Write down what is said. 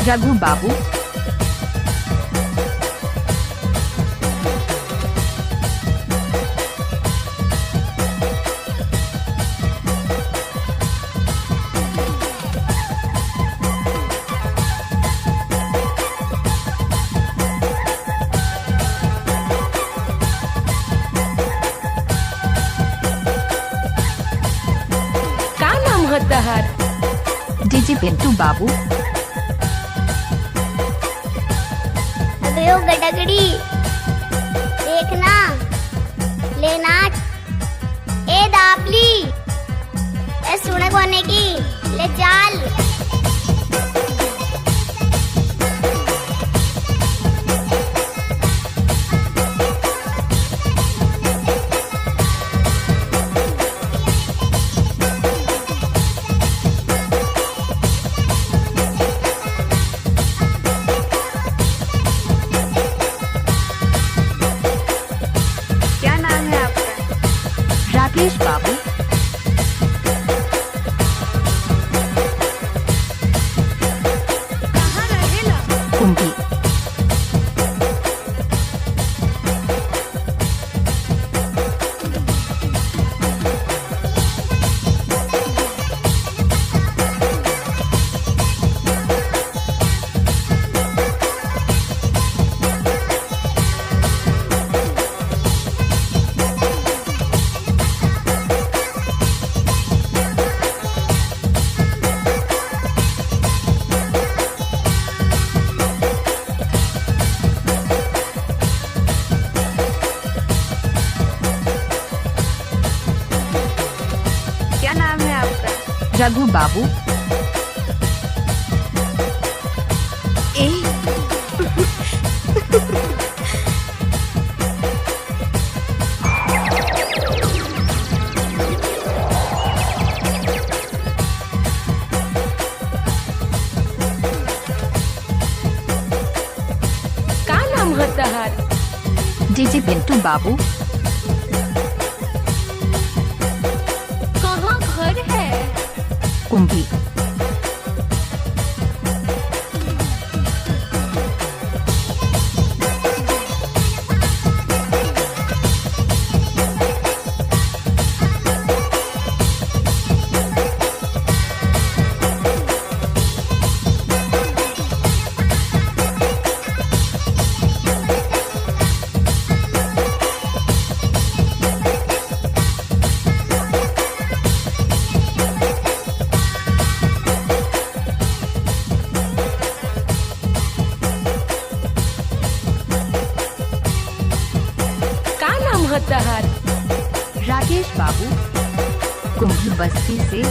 रघु बाबू, का नाम है तहार? डीजे पिंटू बाबू, अबे ओ गडगड़ी देखना ले नाच ए दाबली ए सुने कोने की ले चाल क्या नाम है आपका? राकेश बाबू, कहाँ रहेला? कुंभी, क्या नाम है आपका? रघु बाबू, ए का नाम है तहार? डीजे पिंटू बाबू, कहाँ घर है? कुंभी, का नाम है तहार? राकेश बाबू, कुंभी बस्ती से